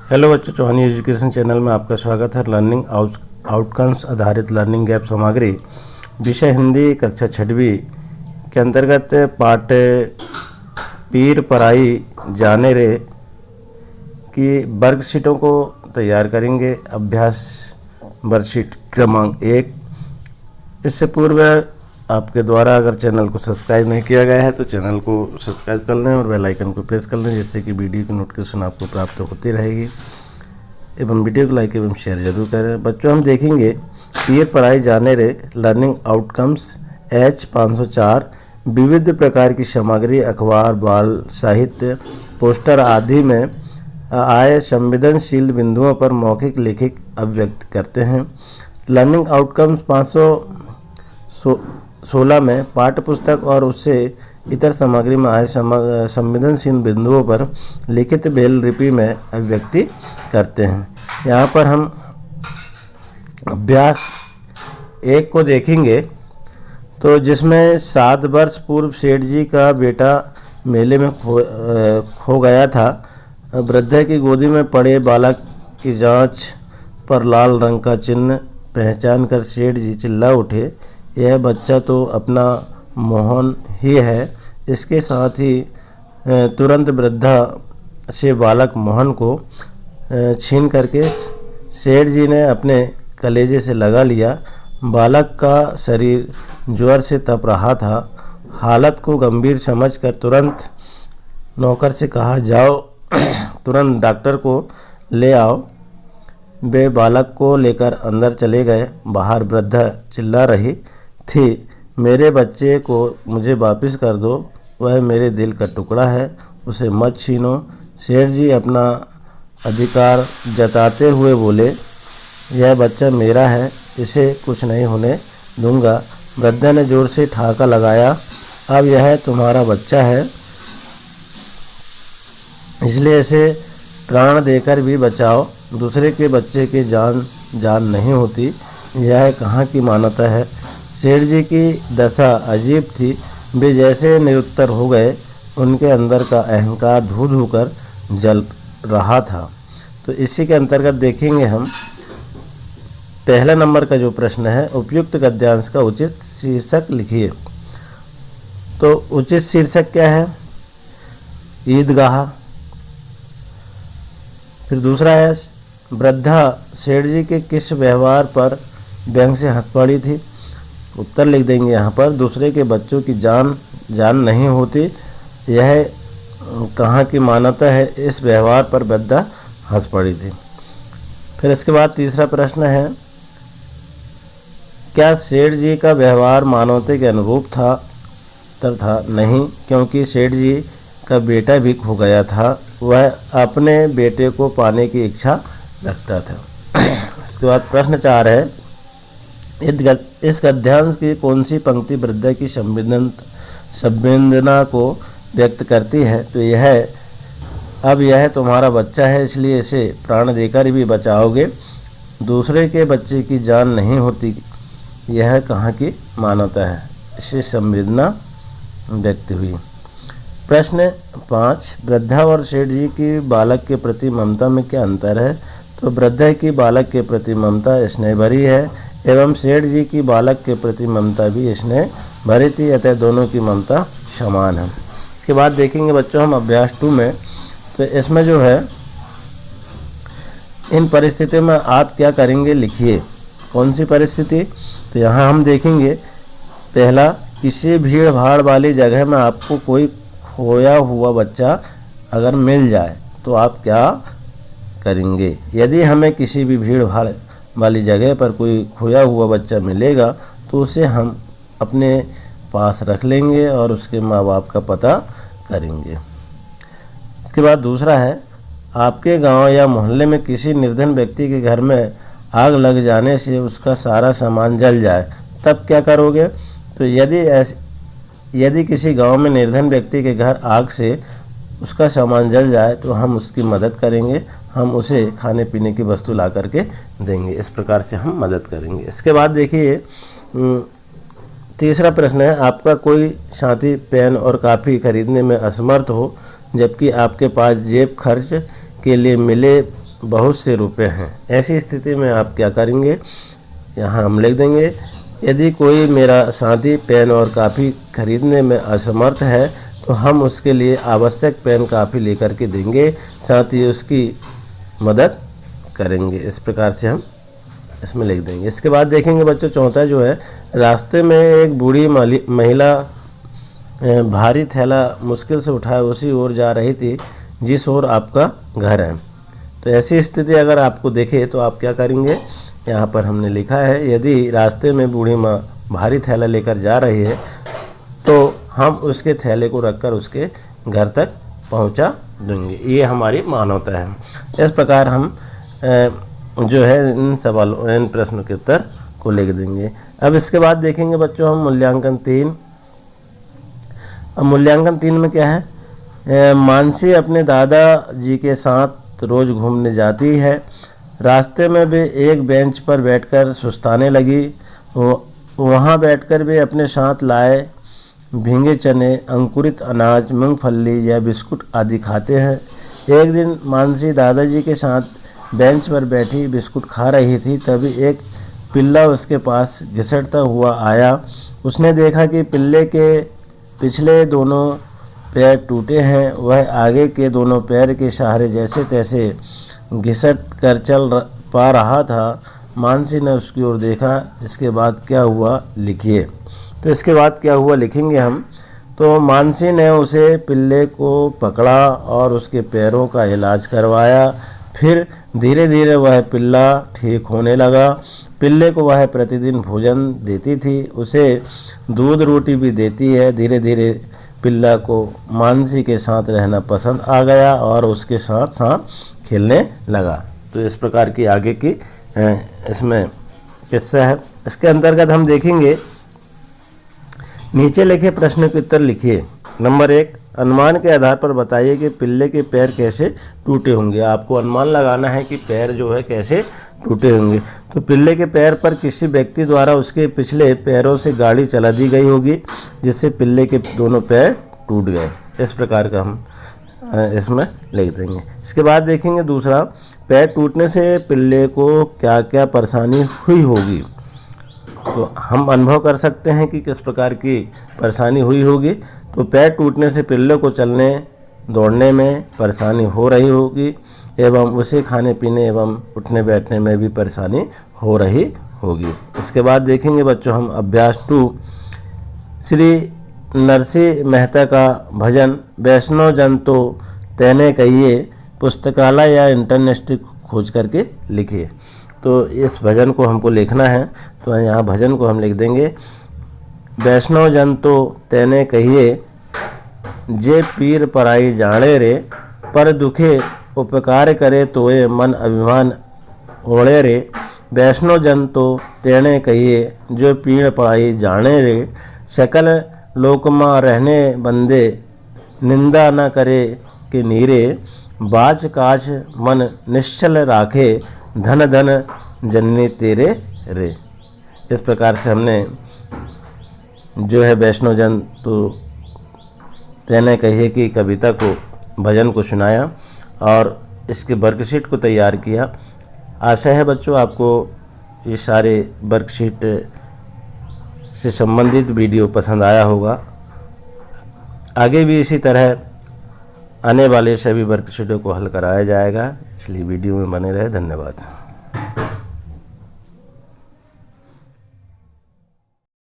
Hello बच्चों, चौहानी education channel में आपका स्वागत है। लर्निंग आउटकम्स आधारित लर्निंग गैप सामग्री विषय हिंदी कक्षा 6वीं के अंतर्गत पाठ पीर पराई जाने रे की वर्कशीटों को तैयार करेंगे। अभ्यास वर्कशीट क्रमांक 1। इससे पूर्व आपके द्वारा अगर चैनल को सब्सक्राइब नहीं किया गया है तो चैनल को सब्सक्राइब कर लें और बेल आइकन को प्रेस कर लें, जिससे कि वीडियो की नोटिफिकेशन आपको प्राप्त होती रहेगी। एवं वीडियो को लाइक एवं शेयर जरूर करें। बच्चों, हम देखेंगे पीर पढ़ाई जाने रे लर्निंग आउटकम्स H 504 विविध प्रकार की सामग्री अखबार, बाल साहित्य, पोस्टर आदि में आए संवेदनशील बिंदुओं पर मौखिक लिखित अभिव्यक्त करते हैं। लर्निंग आउटकम्स 516 में पाठ्य पुस्तक और उससे इतर सामग्री में आए संवेदनशील बिंदुओं पर लिखित ब्रेल लिपि में अभिव्यक्ति करते हैं। यहाँ पर हम अभ्यास 1 को देखेंगे, तो जिसमें 7 वर्ष पूर्व सेठ जी का बेटा मेले में खो गया था। वृद्धा की गोदी में पड़े बालक की जांच पर लाल रंग का चिन्ह पहचान कर सेठ जी चिल्ला उठे, यह बच्चा तो अपना मोहन ही है। इसके साथ ही तुरंत वृद्धा से बालक मोहन को छीन करके सेठ जी ने अपने कलेजे से लगा लिया। बालक का शरीर ज्वर से तप रहा था। हालत को गंभीर समझकर तुरंत नौकर से कहा, जाओ तुरंत डॉक्टर को ले आओ। वे बालक को लेकर अंदर चले गए। बाहर वृद्धा चिल्ला रही थी, मेरे बच्चे को मुझे वापस कर दो, वह मेरे दिल का टुकड़ा है, उसे मत छीनो। सेठ जी अपना अधिकार जताते हुए बोले, यह बच्चा मेरा है, इसे कुछ नहीं होने दूंगा। वृद्धा ने जोर से ठाका लगाया, अब यह तुम्हारा बच्चा है, इसलिए इसे प्राण देकर भी बचाओ। दूसरे के बच्चे की जान नहीं होती, यह कहाँ की मान्यता है। सेठ जी की दशा अजीब थी। वे जैसे निरुत्तर हो गए, उनके अंदर का अहंकार धू धू कर जल रहा था। तो इसी के अंतर्गत देखेंगे हम पहला नंबर का जो प्रश्न है, उपयुक्त गद्यांश का उचित शीर्षक लिखिए। तो उचित शीर्षक क्या है? ईदगाह। फिर दूसरा है, वृद्धा सेठ जी के किस व्यवहार पर व्यंग से हंस पड़ी थी? उत्तर लिख देंगे यहाँ पर, दूसरे के बच्चों की जान नहीं होती, यह कहाँ की मान्यता है, इस व्यवहार पर वृद्धा हंस पड़ी थी। फिर इसके बाद तीसरा प्रश्न है, क्या सेठ जी का व्यवहार मानवता के अनुरूप था? उत्तर था नहीं, क्योंकि सेठ जी का बेटा भी खो गया था, वह अपने बेटे को पाने की इच्छा रखता था। इसके बाद प्रश्न 4 है, इस गद्यांश की कौन सी पंक्ति वृद्धा की संवेदना को व्यक्त करती है? तो यह, अब यह तुम्हारा बच्चा है, इसलिए इसे प्राण देकर भी बचाओगे। दूसरे के बच्चे की जान नहीं होती, यह कहाँ की मान्यता है, इससे संवेदना व्यक्त हुई। प्रश्न 5, वृद्धा और सेठ जी की बालक के प्रति ममता में क्या अंतर है? तो वृद्धा की बालक के प्रति ममता स्नेह भरी है एवं सेठ जी की बालक के प्रति ममता भी स्नेह भरी थी, अतः दोनों की ममता समान है। इसके बाद देखेंगे बच्चों हम अभ्यास 2 में, तो इसमें जो है, इन परिस्थितियों में आप क्या करेंगे लिखिए। कौन सी परिस्थिति? तो यहाँ हम देखेंगे, पहला, किसी भीड़ भाड़ वाली जगह में आपको कोई खोया हुआ बच्चा अगर मिल जाए तो आप क्या करेंगे? यदि हमें किसी भी भीड़ भाड़ वाली जगह पर कोई खोया हुआ बच्चा मिलेगा तो उसे हम अपने पास रख लेंगे और उसके माँ बाप का पता करेंगे। इसके बाद दूसरा है, आपके गांव या मोहल्ले में किसी निर्धन व्यक्ति के घर में आग लग जाने से उसका सारा सामान जल जाए, तब क्या करोगे? तो यदि किसी गांव में निर्धन व्यक्ति के घर आग से उसका सामान जल जाए तो हम उसकी मदद करेंगे, हम उसे खाने पीने की वस्तु ला करके देंगे। इस प्रकार से हम मदद करेंगे। इसके बाद देखिए तीसरा प्रश्न है, आपका कोई साथी पेन और काफ़ी खरीदने में असमर्थ हो, जबकि आपके पास जेब खर्च के लिए मिले बहुत से रुपए हैं। ऐसी स्थिति में आप क्या करेंगे, यहाँ हम लिख देंगे, यदि कोई मेरा साथी पेन और कापी खरीदने में असमर्थ है तो हम उसके लिए आवश्यक पेन कापी लेकर के देंगे, साथ ही उसकी मदद करेंगे। इस प्रकार से हम इसमें लिख देंगे। इसके बाद देखेंगे बच्चों, चौथा जो है, रास्ते में एक बूढ़ी महिला भारी थैला मुश्किल से उठाए उसी ओर जा रही थी जिस ओर आपका घर है। तो ऐसी स्थिति अगर आपको देखे तो आप क्या करेंगे, यहाँ पर हमने लिखा है, यदि रास्ते में बूढ़ी माँ भारी थैला लेकर जा रही है तो हम उसके थैले को रखकर उसके घर तक पहुँचा देंगे। ये हमारी मानवता है। इस प्रकार हम जो है इन सवालों, इन प्रश्नों के उत्तर को लिख देंगे। अब इसके बाद देखेंगे बच्चों हम मूल्यांकन 3। अब मूल्यांकन 3 में क्या है, मानसी अपने दादाजी के साथ रोज़ घूमने जाती है। रास्ते में वे एक बेंच पर बैठकर सुस्ताने लगी। वहाँ बैठकर वे अपने साथ लाए भीगे चने, अंकुरित अनाज, मूंगफली या बिस्कुट आदि खाते हैं। एक दिन मानसी दादाजी के साथ बेंच पर बैठी बिस्कुट खा रही थी, तभी एक पिल्ला उसके पास घिसटता हुआ आया। उसने देखा कि पिल्ले के पिछले दोनों पैर टूटे हैं। वह आगे के दोनों पैर के सहारे जैसे तैसे घिसट कर चल पा रहा था। मानसी ने उसकी ओर देखा। इसके बाद क्या हुआ लिखिए। तो इसके बाद क्या हुआ लिखेंगे हम। तो मानसी ने उसे पिल्ले को पकड़ा और उसके पैरों का इलाज करवाया। फिर धीरे धीरे वह पिल्ला ठीक होने लगा। पिल्ले को वह प्रतिदिन भोजन देती थी, उसे दूध रोटी भी देती है। धीरे धीरे पिल्ला को मानसी के साथ रहना पसंद आ गया और उसके साथ साथ खेलने लगा। तो इस प्रकार की आगे की इसमें किस्सा है। इसके अंतर्गत हम देखेंगे, नीचे लिखे प्रश्न के उत्तर लिखिए। नंबर 1, अनुमान के आधार पर बताइए कि पिल्ले के पैर कैसे टूटे होंगे। आपको अनुमान लगाना है कि पैर जो है कैसे टूटे होंगे। तो पिल्ले के पैर पर किसी व्यक्ति द्वारा उसके पिछले पैरों से गाड़ी चला दी गई होगी, जिससे पिल्ले के दोनों पैर टूट गए। इस प्रकार का हम इसमें लिख देंगे। इसके बाद देखेंगे दूसरा, पैर टूटने से पिल्ले को क्या क्या परेशानी हुई होगी। तो हम अनुभव कर सकते हैं कि किस प्रकार की परेशानी हुई होगी। तो पैर टूटने से पिल्ले को चलने दौड़ने में परेशानी हो रही होगी एवं उसे खाने पीने एवं उठने बैठने में भी परेशानी हो रही होगी। इसके बाद देखेंगे बच्चों हम अभ्यास 2, श्री नरसिंह मेहता का भजन वैष्णव जन तो तेने कहिए, पुस्तकालय या इंटरनेट से खोज करके लिखिए। तो इस भजन को हमको लिखना है। तो यहाँ भजन को हम लिख देंगे, वैष्णव जन तो तेने कहिए, जे पीर पराई जाने रे, पर दुखे उपकार करे तोए मन अभिमान ओढ़े रे। वैष्णव जन तो तेने कहिए, जो पीर पराई जाने रे, सकल लोकमा रहने बंदे, निंदा न करे कि नीरे, बाच काच मन निश्चल राखे, धन धन जननी तेरे रे। इस प्रकार से हमने जो है वैष्णव जन तो तेने कहिए की कविता को, भजन को सुनाया और इसके वर्कशीट को तैयार किया। आशा है बच्चों आपको ये सारे वर्कशीट से संबंधित वीडियो पसंद आया होगा। आगे भी इसी तरह आने वाले सभी वर्कशीटों को हल कराया जाएगा, इसलिए वीडियो में बने रहे। धन्यवाद।